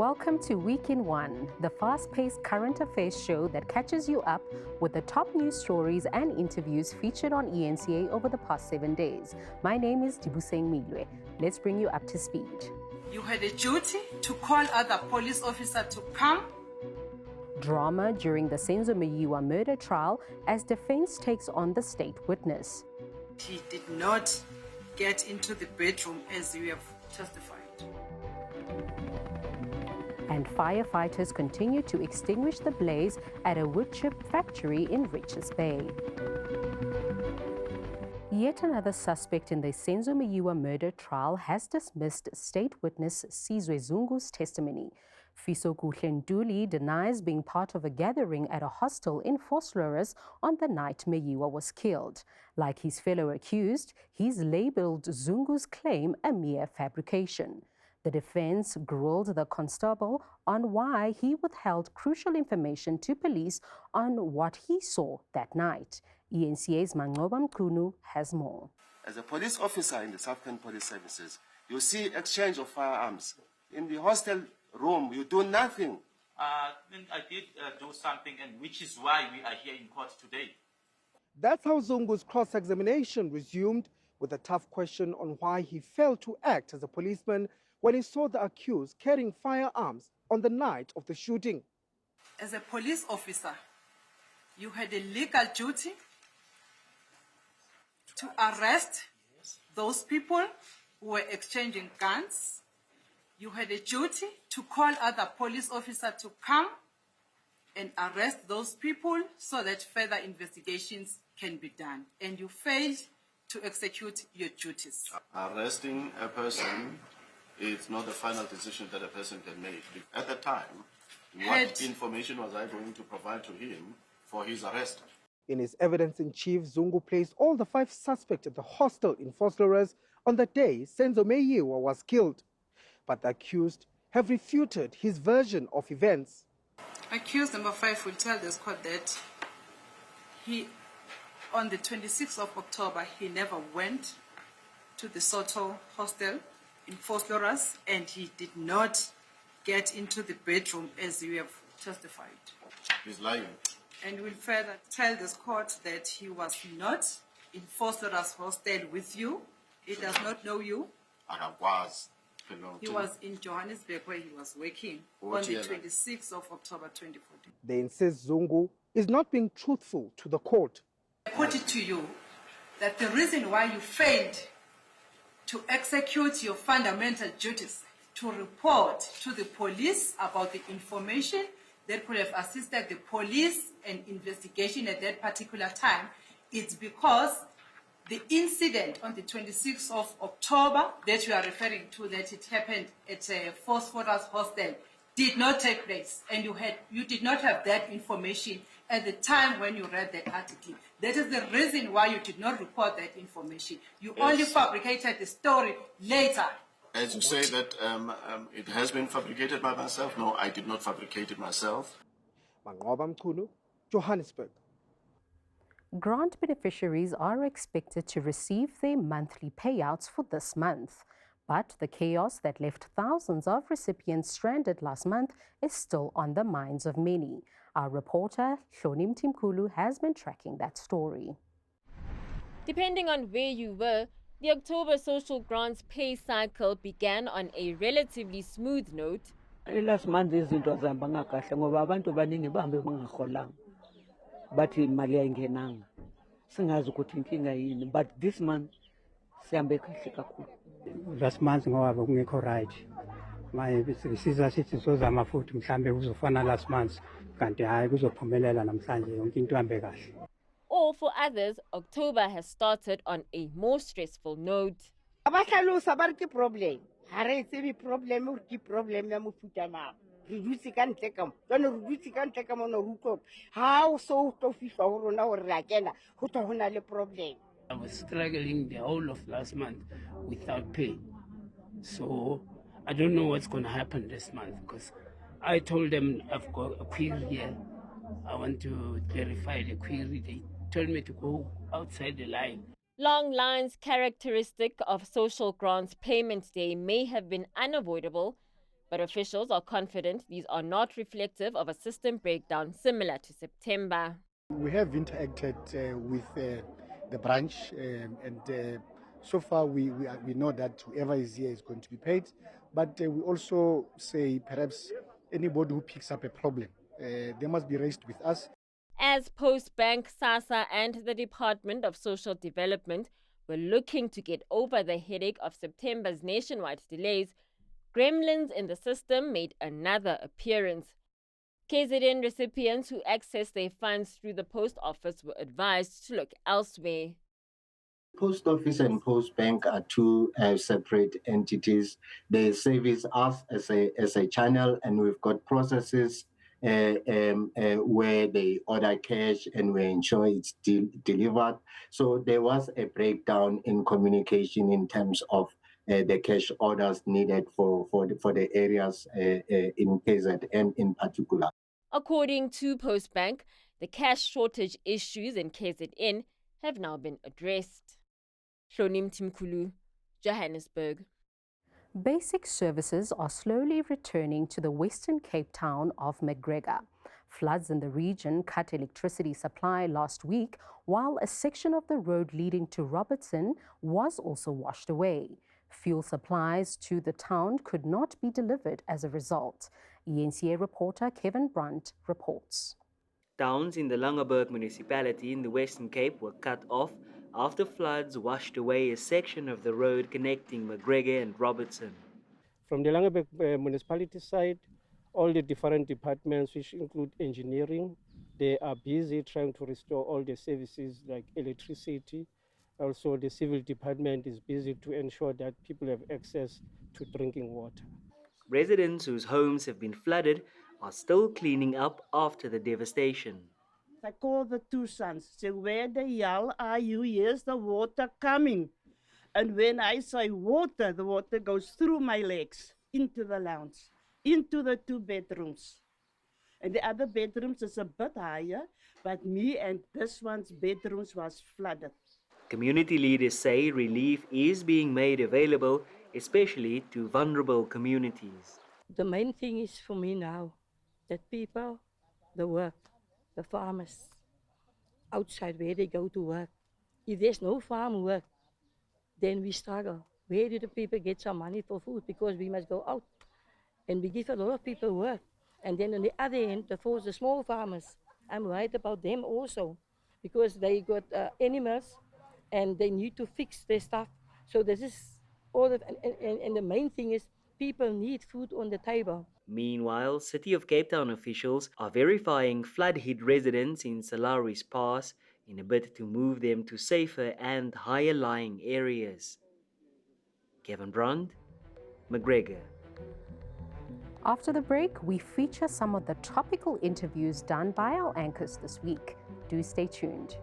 Welcome to Week in One, the fast-paced current affairs show that catches you up with the top news stories and interviews featured on eNCA over the past 7 days. My name is Dibuseng Meloe. Let's bring you up to speed. You had a duty to call other police officer to come. Drama during the Senzo Maya murder trial as defense takes on the state witness. He did not get into the bedroom as we have testified. And firefighters continue to extinguish the blaze at a wood chip factory in Richards Bay. Yet another suspect in the Senzo Maya murder trial has dismissed state witness Sizwe Zungu's testimony. Fiso Nduli denies being part of a gathering at a hostel in Vosloorus on the night Maya was killed. Like his fellow accused, he's labelled Zungu's claim a mere fabrication. The defense grilled the constable on why he withheld crucial information to police on what he saw that night. eNCA's Mangoba Mkunu has more. As a police officer in the South African Police Services, you see exchange of firearms. In the hostel room, you do nothing. I did do something, and which is why we are here in court today. That's how Zungu's cross-examination resumed, with a tough question on why he failed to act as a policeman when he saw the accused carrying firearms on the night of the shooting. As a police officer, you had a legal duty to arrest those people who were exchanging guns. You had a duty to call other police officers to come and arrest those people so that further investigations can be done. And you failed to execute your duties. Arresting a person is not the final decision that a person can make. At the time, what information was I going to provide to him for his arrest? In his evidence in chief, Zungu placed all the 5 suspects at the hostel in Vosloorus on the day Senzo Maya was killed. But the accused have refuted his version of events. Accused number 5 will tell this court that on the 26th of October, he never went to the Soto hostel in Vosloorus, and he did not get into the bedroom as we have testified. He's lying. And will further tell this court that he was not in Vosloorus hostel with you. He does not know you. He was in Johannesburg where he was working on the 26th of October 2014. They insist Zungu is not being truthful to the court. I put it to you that the reason why you failed to execute your fundamental duties to report to the police about the information that could have assisted the police and investigation at that particular time, it's because the incident on the 26th of October that you are referring to, that it happened at a Vosloorus hostel, did not take place, and you did not have that information at the time when you read that article. That is the reason why you did not report that information. You only fabricated the story later. As you say that it has been fabricated by myself, no, I did not fabricate it myself. Mangoba Mkunu, Johannesburg. Grant beneficiaries are expected to receive their monthly payouts for this month. But the chaos that left thousands of recipients stranded last month is still on the minds of many. Our reporter, Hlonim Timkulu, has been tracking that story. Depending on where you were, the October social grants pay cycle began on a relatively smooth note. Last month izinto zihamba kahle ngoba abantu baningi bahambe bangaholanga. Bathi imali ayingenanga. Singazi ukuthi inkinga yini, but this month sihambe kahle kakhulu. Last month ngoba kungekho right. Manje siza sithi sozama futhi mhlambe kuzofana last month kanti hayi kuzophumelela namhlanje yonke into ihambe kahle. Or for others, October has started on a more stressful note. Abahlalusa ba re ke problem. Ha re tsebe problem o ke problem ya mofuta mang. Re dutse ka ntle ka mo. Tsone re dutse ka ntle ka mo no rutlo. Ha o so to fifa ho rona hore ra kena ho tla hona le problem. I was struggling the whole of last month without pay. So I don't know what's going to happen this month because I told them I've got a query here. I want to clarify the query. They told me to go outside the line. Long lines characteristic of social grants payment day may have been unavoidable, But officials are confident these are not reflective of a system breakdown similar to September. We have interacted with the branch and so far we know that whoever is here is going to be paid. But we also say perhaps anybody who picks up a problem, they must be raised with us. As Post Bank, SASSA and the Department of Social Development were looking to get over the headache of September's nationwide delays, gremlins in the system made another appearance. KZN recipients who accessed their funds through the post office were advised to look elsewhere. Post office and post bank are two separate entities. They service us as a channel, and we've got processes where they order cash and we ensure it's delivered. So there was a breakdown in communication in terms of the cash orders needed for the areas in KZN in particular. According to Post Bank, the cash shortage issues in KZN have now been addressed. Shonim Timkulu, Johannesburg. Basic services are slowly returning to the Western Cape town of McGregor. Floods in the region cut electricity supply last week, while a section of the road leading to Robertson was also washed away. Fuel supplies to the town could not be delivered as a result. eNCA reporter Kevin Brandt reports. Towns in the Langeberg municipality in the Western Cape were cut off after floods washed away a section of the road connecting McGregor and Robertson. From the Langeberg municipality side, all the different departments, which include engineering, they are busy trying to restore all the services like electricity. Also, the civil department is busy to ensure that people have access to drinking water. Residents whose homes have been flooded are still cleaning up after the devastation. I called the two sons, say, where the hell are you? Here's the water coming. And when I say water, the water goes through my legs, into the lounge, into the 2 bedrooms. And the other bedrooms is a bit higher, but me and this one's bedrooms was flooded. Community leaders say relief is being made available, especially to vulnerable communities. The main thing is for me now that people, the work, the farmers, outside where they go to work. If there's no farm work, then we struggle. Where do the people get some money for food? Because we must go out. And we give a lot of people work. And then on the other end, for the small farmers, I'm right about them also. Because they got animals and they need to fix their stuff. So this is all of, and the main thing is people need food on the table. Meanwhile, City of Cape Town officials are verifying flood-hit residents in Salaris Pass in a bid to move them to safer and higher-lying areas. Kevin Brand, McGregor. After the break, we feature some of the topical interviews done by our anchors this week. Do stay tuned.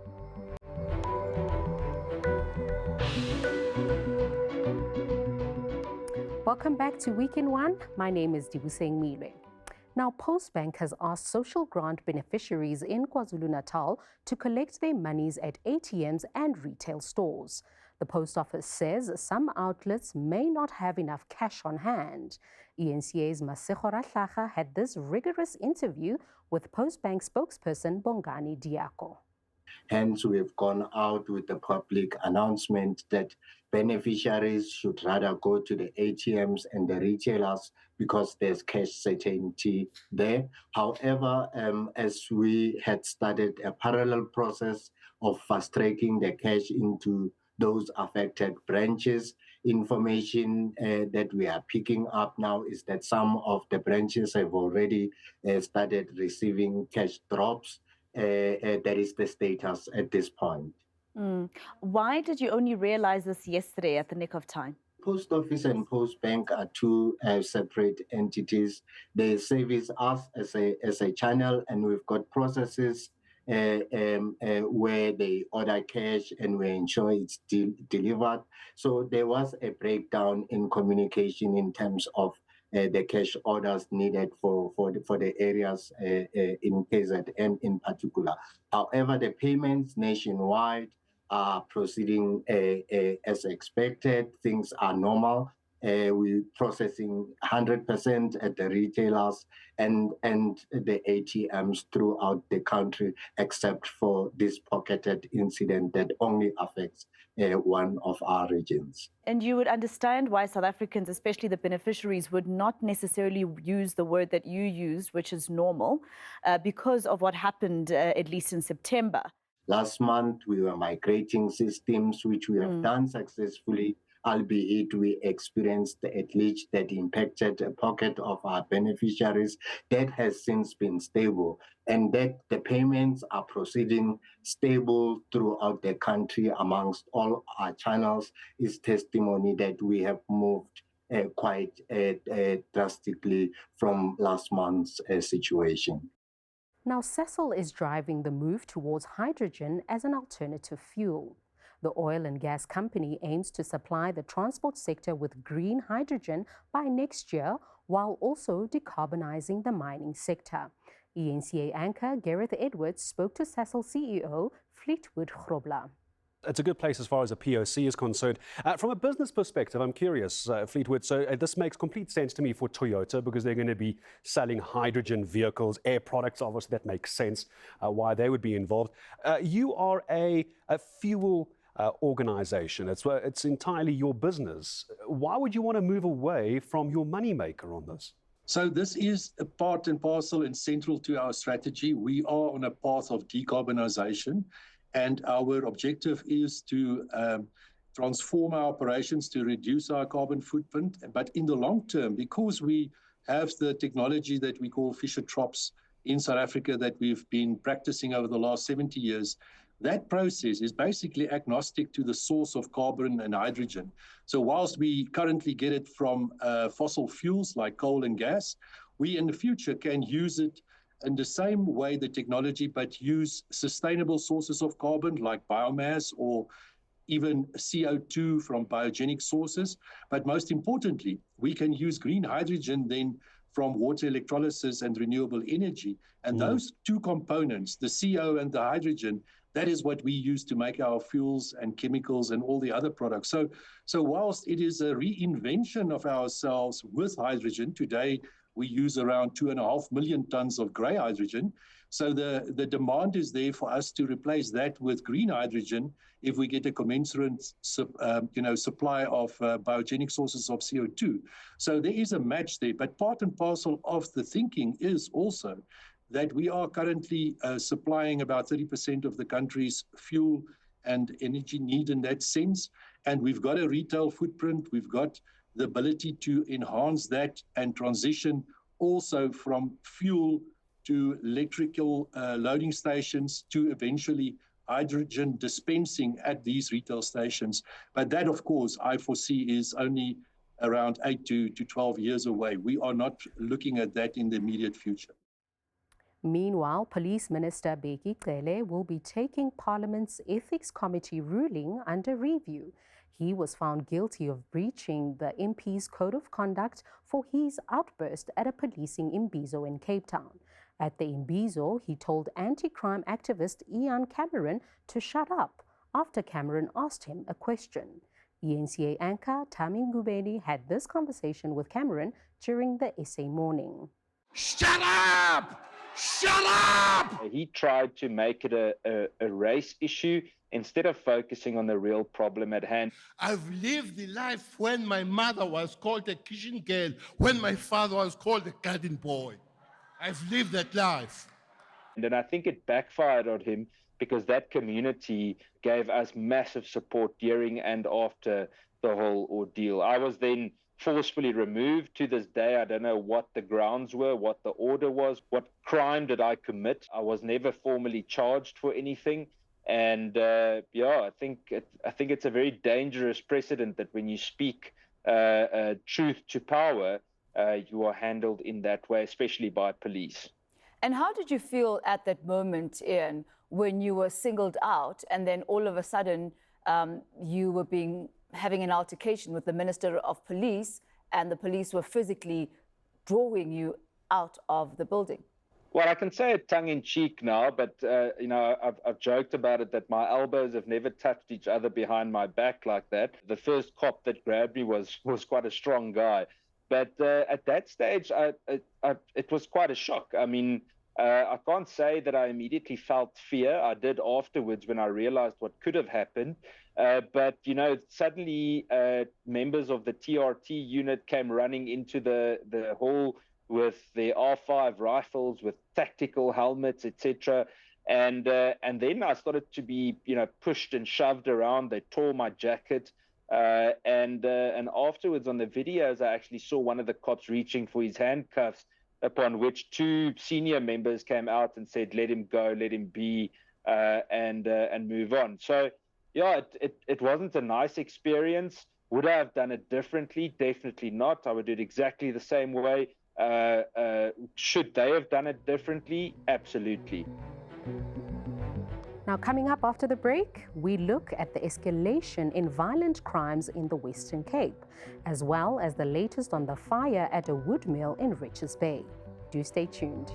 Welcome back to Week in One. My name is Dibuseng Meloe. Now, Postbank has asked social grant beneficiaries in KwaZulu-Natal to collect their monies at ATMs and retail stores. The post office says some outlets may not have enough cash on hand. eNCA's Masego Rahlaga had this rigorous interview with Postbank spokesperson Bongani Diako. Hence, we've gone out with the public announcement that beneficiaries should rather go to the ATMs and the retailers because there's cash certainty there. However, as we had started a parallel process of fast-tracking the cash into those affected branches, information that we are picking up now is that some of the branches have already started receiving cash drops. That is the status at this point. Why did you only realize this yesterday at the nick of time? Post office and post bank are two separate entities. They service us as a channel, and we've got processes where they order cash and we ensure it's delivered. So there was a breakdown in communication in terms of the cash orders needed for the areas in KZN in particular. However, the payments nationwide are proceeding as expected. Things are normal. We're processing 100% at the retailers and the ATMs throughout the country, except for this pocketed incident that only affects one of our regions. And you would understand why South Africans, especially the beneficiaries, would not necessarily use the word that you used, which is normal, because of what happened, at least in September. Last month, we were migrating systems, which we have done successfully, albeit we experienced a glitch that impacted a pocket of our beneficiaries. That has since been stable, and that the payments are proceeding stable throughout the country amongst all our channels is testimony that we have moved quite drastically from last month's situation. Now, CCSL is driving the move towards hydrogen as an alternative fuel. The oil and gas company aims to supply the transport sector with green hydrogen by next year, while also decarbonizing the mining sector. eNCA anchor Gareth Edwards spoke to CCSL CEO Fleetwood Grobler. It's a good place as far as a POC is concerned. From a business perspective, I'm curious, Fleetwood, so this makes complete sense to me for Toyota because they're going to be selling hydrogen vehicles, air products, obviously that makes sense why they would be involved. You are a fuel organization. It's entirely your business. Why would you want to move away from your moneymaker on this? So this is a part and parcel and central to our strategy. We are on a path of decarbonization. And our objective is to transform our operations to reduce our carbon footprint. But in the long term, because we have the technology that we call Fischer-Tropsch in South Africa that we've been practicing over the last 70 years, that process is basically agnostic to the source of carbon and hydrogen. So whilst we currently get it from fossil fuels like coal and gas, we in the future can use it in the same way, the technology, but use sustainable sources of carbon like biomass or even CO2 from biogenic sources. But most importantly, we can use green hydrogen then from water electrolysis and renewable energy. And those two components, the CO and the hydrogen, that is what we use to make our fuels and chemicals and all the other products. So whilst it is a reinvention of ourselves with hydrogen, today we use around 2.5 million tons of grey hydrogen. So the demand is there for us to replace that with green hydrogen if we get a commensurate supply of biogenic sources of CO2. So there is a match there. But part and parcel of the thinking is also that we are currently supplying about 30% of the country's fuel and energy need in that sense. And we've got a retail footprint. We've got the ability to enhance that and transition also from fuel to electrical loading stations to eventually hydrogen dispensing at these retail stations. But that, of course, I foresee is only around 8 to 12 years away. We are not looking at that in the immediate future. Meanwhile, Police Minister Bheki Cele will be taking Parliament's Ethics Committee ruling under review. He was found guilty of breaching the MP's code of conduct for his outburst at a policing imbizo in Cape Town. At the imbizo, he told anti-crime activist Ian Cameron to shut up after Cameron asked him a question. eNCA anchor Tami Ngubeni had this conversation with Cameron during the SA morning. Shut up! Shut up! He tried to make it a race issue instead of focusing on the real problem at hand. I've lived the life when my mother was called a kitchen girl, when my father was called a garden boy. I've lived that life. And I think it backfired on him because that community gave us massive support during and after the whole ordeal. I was then forcefully removed. To this day, I don't know what the grounds were, what the order was, what crime did I commit. I was never formally charged for anything. And I think it's a very dangerous precedent that when you speak truth to power, you are handled in that way, especially by police. And how did you feel at that moment, Ian, when you were singled out and then all of a sudden you were having an altercation with the Minister of Police and the police were physically drawing you out of the building? Well, I can say it tongue-in-cheek now, but I've joked about it that my elbows have never touched each other behind my back like that. The first cop that grabbed me was quite a strong guy, but at that stage, it was quite a shock. I mean, I can't say that I immediately felt fear. I did afterwards when I realized what could have happened. But suddenly members of the TRT unit came running into the hall with their R5 rifles, with tactical helmets, etc. And then I started to be, pushed and shoved around. They tore my jacket. And afterwards on the videos, I actually saw one of the cops reaching for his handcuffs, upon which two senior members came out and said, let him go, let him be, and move on. So, yeah, it wasn't a nice experience. Would I have done it differently? Definitely not. I would do it exactly the same way. Should they have done it differently? Absolutely. Now, coming up after the break, we look at the escalation in violent crimes in the Western Cape, as well as the latest on the fire at a wood mill in Richards Bay. Do stay tuned.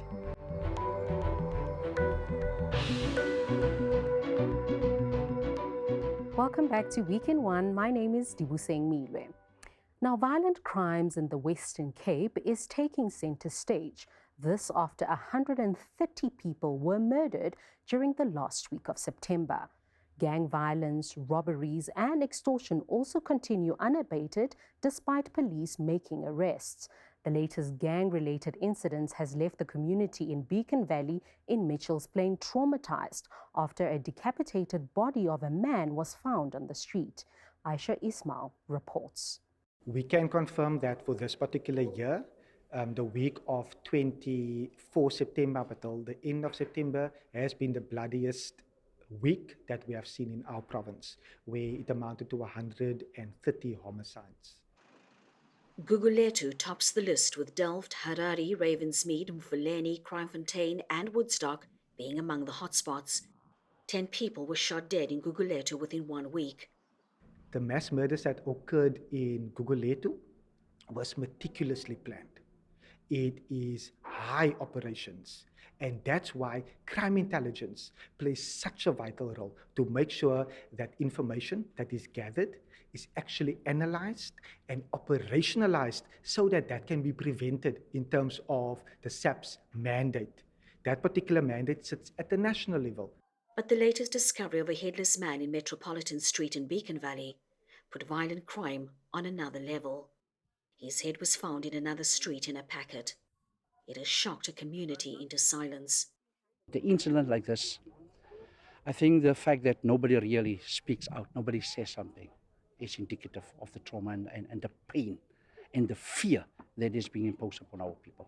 Welcome back to Weekend One. My name is Dibuseng Meloe. Now, violent crimes in the Western Cape is taking center stage. This after 130 people were murdered during the last week of September. Gang violence, robberies, and extortion also continue unabated despite police making arrests. The latest gang-related incidents has left the community in Beacon Valley in Mitchell's Plain traumatized after a decapitated body of a man was found on the street. Aisha Ismail reports. We can confirm that for this particular year, the week of 24 September up until the end of September has been the bloodiest week that we have seen in our province, where it amounted to 130 homicides. Gugulethu tops the list with Delft, Harare, Ravensmead, Mfuleni, Kraaifontein and Woodstock being among the hotspots. 10 people were shot dead in Gugulethu within 1 week. The mass murders that occurred in Gugulethu was meticulously planned. It is high operations, and that's why crime intelligence plays such a vital role to make sure that information that is gathered is actually analyzed and operationalized so that that can be prevented in terms of the SAP's mandate. That particular mandate sits at the national level. But the latest discovery of a headless man in Metropolitan Street in Beacon Valley put violent crime on another level. His head was found in another street in a packet. It has shocked a community into silence. The incident like this, I think the fact that nobody really speaks out, nobody says something, is indicative of the trauma and the pain and the fear that is being imposed upon our people.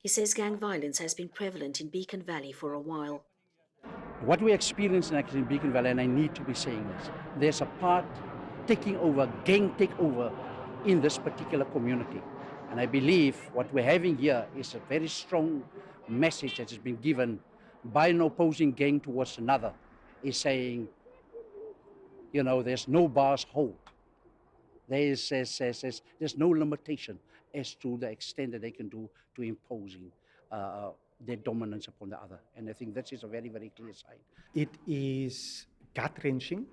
He says gang violence has been prevalent in Beacon Valley for a while. What we experience in Beacon Valley, and I need to be saying this, there's a part taking over, gang takeover in this particular community. And I believe what we're having here is a very strong message that has been given by an opposing gang towards another, is saying, there's no bars hold. There's no limitation as to the extent that they can do to imposing their dominance upon the other. And I think that is a very, very clear sign. It is gut-wrenching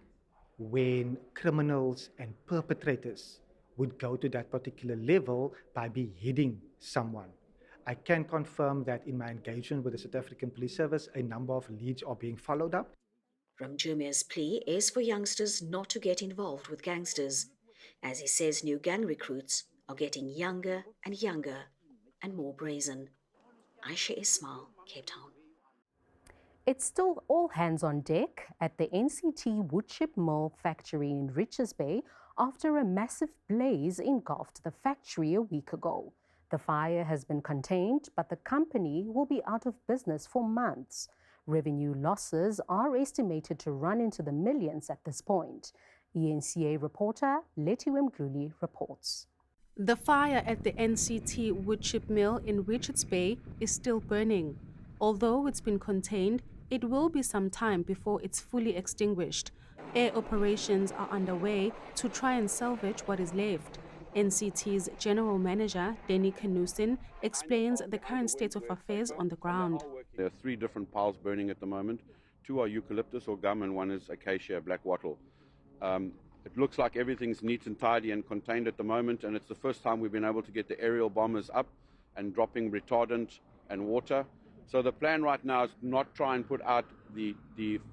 when criminals and perpetrators would go to that particular level by beheading someone. I can confirm that in my engagement with the South African Police Service, a number of leads are being followed up. Ramjume's plea is for youngsters not to get involved with gangsters, as he says new gang recruits are getting younger and more brazen. Aisha Ismail, Cape Town. It's still all hands on deck at the NCT woodchip mill factory in Richards Bay after a massive blaze engulfed the factory a week ago. The fire has been contained, but the company will be out of business for months. Revenue losses are estimated to run into the millions at this point. eNCA reporter Letiwem Gluli reports. The fire at the NCT woodchip mill in Richards Bay is still burning. Although it's been contained, it will be some time before it's fully extinguished. Air operations are underway to try and salvage what is left. NCT's General Manager, Denny Knussen, explains the current state of affairs on the ground. There are 3 different piles burning at the moment. 2 are eucalyptus or gum and 1 is acacia, black wattle. It looks like everything's neat and tidy and contained at the moment, and it's the first time we've been able to get the aerial bombers up and dropping retardant and water. So the plan right now is not try and put out the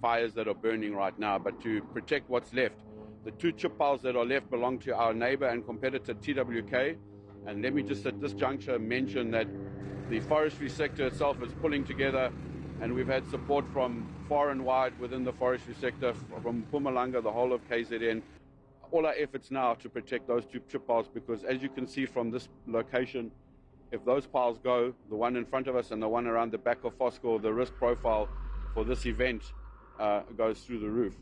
fires that are burning right now, but to protect what's left. The 2 chip piles that are left belong to our neighbor and competitor TWK. And let me just at this juncture mention that the forestry sector itself is pulling together, and we've had support from far and wide within the forestry sector, from Mpumalanga, the whole of KZN. All our efforts now to protect those 2 chip piles, because as you can see from this location, if those piles go, the one in front of us and the one around the back of Fosco, the risk profile for this event goes through the roof.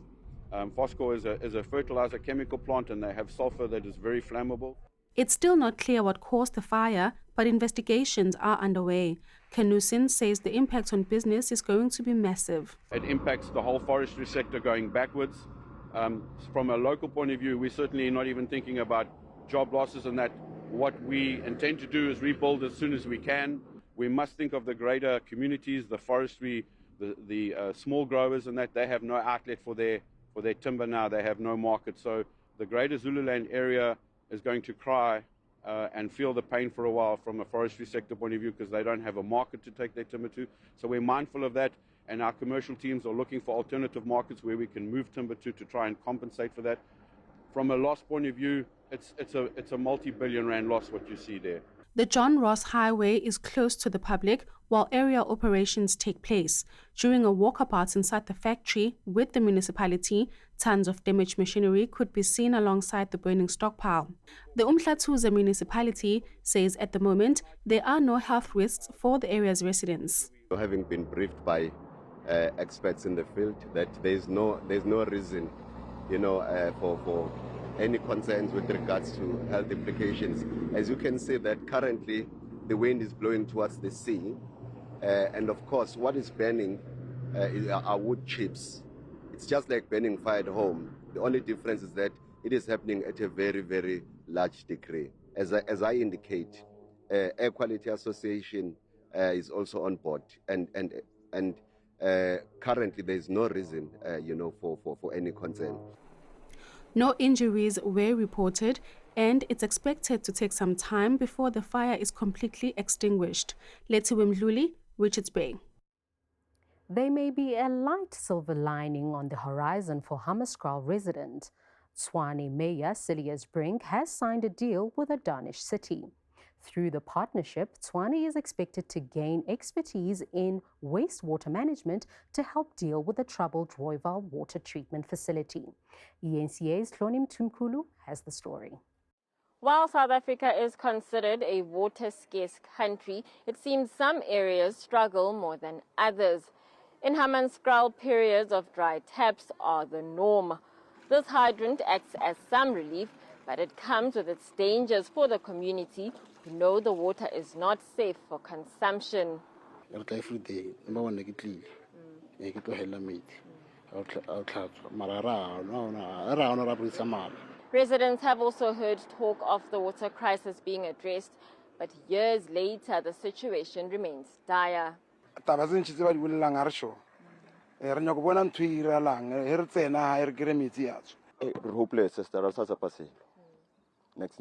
Fosco is a fertilizer chemical plant, and they have sulfur that is very flammable. It's still not clear what caused the fire, but investigations are underway. Knussen says the impact on business is going to be massive. It impacts the whole forestry sector going backwards. From a local point of view, we're certainly not even thinking about job losses and that. What we intend to do is rebuild as soon as we can. We must think of the greater communities, the forestry, the small growers, and that they have no outlet for their timber now. They have no market. So the greater Zululand area is going to cry and feel the pain for a while from a forestry sector point of view, because they don't have a market to take their timber to. So we're mindful of that, and our commercial teams are looking for alternative markets where we can move timber to try and compensate for that. From a loss point of view, it's a multi-billion rand loss what you see there. The John Ross Highway is close to the public while aerial operations take place. During a walkabout inside the factory with the municipality, tons of damaged machinery could be seen alongside the burning stockpile. The Umhlathuze municipality says at the moment there are no health risks for the area's residents. Having been briefed by experts in the field that there's no reason, for any concerns with regards to health implications. As you can see that currently the wind is blowing towards the sea, and of course what is burning are wood chips. It's just like burning fire at home. The only difference is that it is happening at a very, very large degree. As I indicate, Air Quality Association is also on board, and currently there is no reason, for any concern. No injuries were reported, and it's expected to take some time before the fire is completely extinguished. Letiwe Mdluli, Richards Bay. There may be a light silver lining on the horizon for Hammarskraal resident. Tshwane Mayor Silius Brink has signed a deal with a Danish city. Through the partnership, Tshwane is expected to gain expertise in wastewater management to help deal with the troubled Rooiwal water treatment facility. eNCA's Hlonim Tumkulu has the story. While South Africa is considered a water-scarce country, it seems some areas struggle more than others. In Hammarskraal, periods of dry taps are the norm. This hydrant acts as some relief, but it comes with its dangers for the community who know the water is not safe for consumption. Every day, number one, Residents have also heard talk of the water crisis being addressed, but years later the situation remains dire. Hopeless, sister. Next.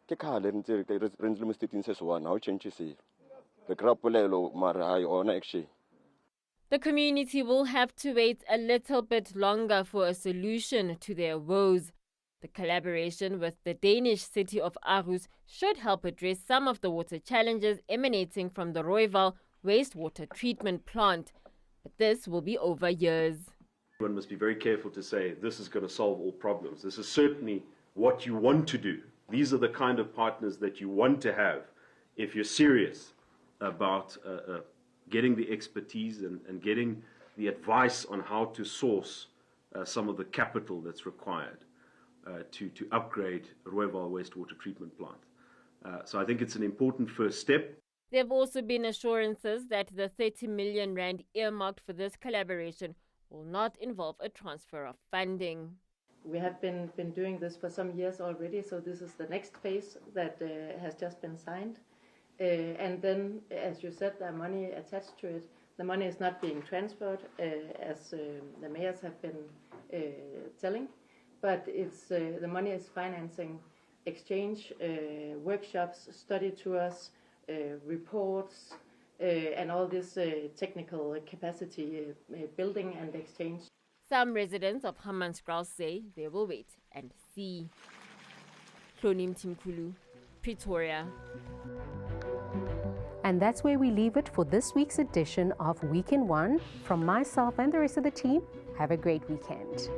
Ke khale ntse re le mo stating se one how change se re krapolelo mara ha yona actually. The community will have to wait a little bit longer for a solution to their woes. The collaboration with the Danish city of Aarhus should help address some of the water challenges emanating from the Rooiwal wastewater treatment plant. But this will be over years. One must be very careful to say this is going to solve all problems. This is certainly what you want to do. These are the kind of partners that you want to have if you're serious about getting the expertise and getting the advice on how to source some of the capital that's required to upgrade Rooiwal wastewater treatment plant. So I think it's an important first step. There have also been assurances that the 30 million rand earmarked for this collaboration will not involve a transfer of funding. We have been doing this for some years already, so this is the next phase that has just been signed. And then, as you said, there are money attached to it. The money is not being transferred, as the mayors have been telling, but it's the money is financing exchange, workshops, study tours, reports, and all this technical capacity building and exchange. Some residents of Hammanskraal say they will wait and see. Hlonim Timkulu, Pretoria. And that's where we leave it for this week's edition of Week in One. From myself and the rest of the team, have a great weekend.